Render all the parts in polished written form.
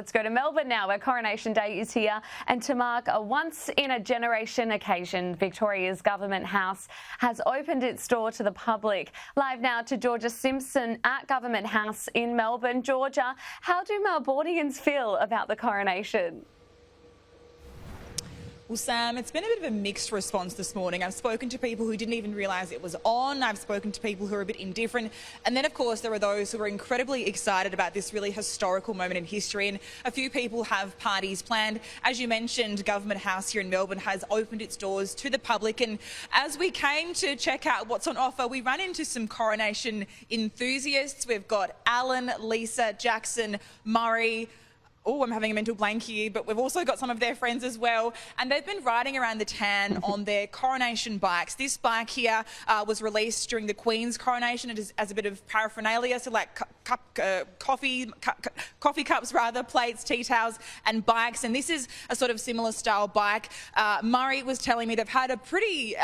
Let's go to Melbourne now, where Coronation Day is here. And to mark a once-in-a-generation occasion, Victoria's Government House has opened its door to the public. Live now to Georgia Simpson at Government House in Melbourne. Georgia, how do Melbournians feel about the coronation? Well, Sam, it's been a bit of a mixed response this morning. I've spoken to people who didn't even realise it was on. I've spoken to people who are a bit indifferent. And then, of course, there are those who are incredibly excited about this really historical moment in history. And a few people have parties planned. As you mentioned, Government House here in Melbourne has opened its doors to the public. And as we came to check out what's on offer, we ran into some coronation enthusiasts. We've got Alan, Lisa, Jackson, Murray. Oh, I'm having a mental blank here, but we've also got some of their friends as well. And they've been riding around the town on their coronation bikes. This bike here was released during the Queen's coronation. It is as a bit of paraphernalia, so like coffee cups, plates, tea towels and bikes. And this is a sort of similar style bike. Murray was telling me they've had a pretty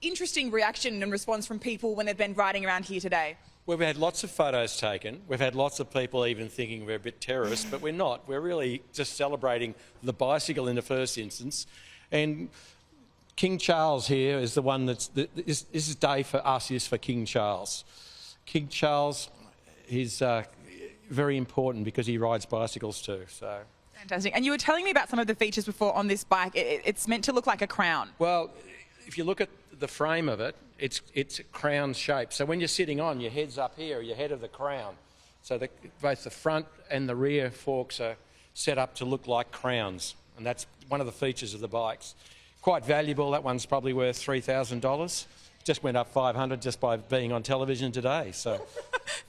interesting reaction and response from people when they've been riding around here today. Well, we've had lots of photos taken. We've had lots of people even thinking we're a bit terrorist, but we're not. We're really just celebrating the bicycle in the first instance. And King Charles here is the one that's... This day for us is for King Charles. King Charles is very important because he rides bicycles too. So. Fantastic. And you were telling me about some of the features before on this bike. It's meant to look like a crown. Well, if you look at the frame of it, it's a crown shape. So when you're sitting on, your head's up here, your head of the crown. So both the front and the rear forks are set up to look like crowns. And that's one of the features of the bikes. Quite valuable. That one's probably worth $3,000. Just went up $500 just by being on television today. So.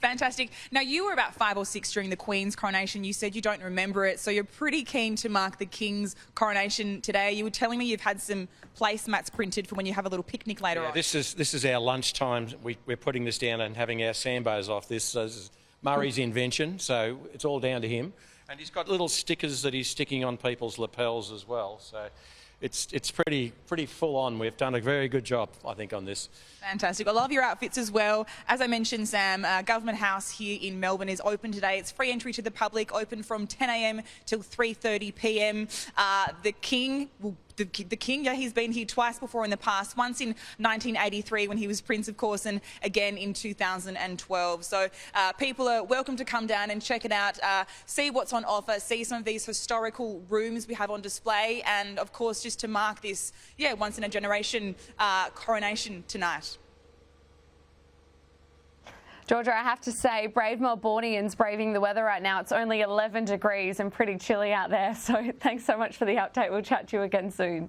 Fantastic. Now, you were about 5 or 6 during the Queen's coronation. You said you don't remember it, so you're pretty keen to mark the King's coronation today. You were telling me you've had some placemats printed for when you have a little picnic later on. This is our lunchtime. We're putting this down and having our sambos off. This is Murray's invention, so it's all down to him. And he's got little stickers that he's sticking on people's lapels as well. So it's pretty full on. We've done a very good job, I think, on this. Fantastic. I love your outfits as well. As I mentioned, Sam, Government House here in Melbourne is open today. It's free entry to the public, open from 10 a.m. till 3:30 p.m. The King, yeah, he's been here twice before in the past, once in 1983 when he was Prince, of course, and again in 2012. So people are welcome to come down and check it out, see what's on offer, see some of these historical rooms we have on display, and of course just to mark this, once-in-a-generation coronation tonight. Georgia, I have to say, brave Melbournians braving the weather right now. It's only 11 degrees and pretty chilly out there. So thanks so much for the update. We'll chat to you again soon.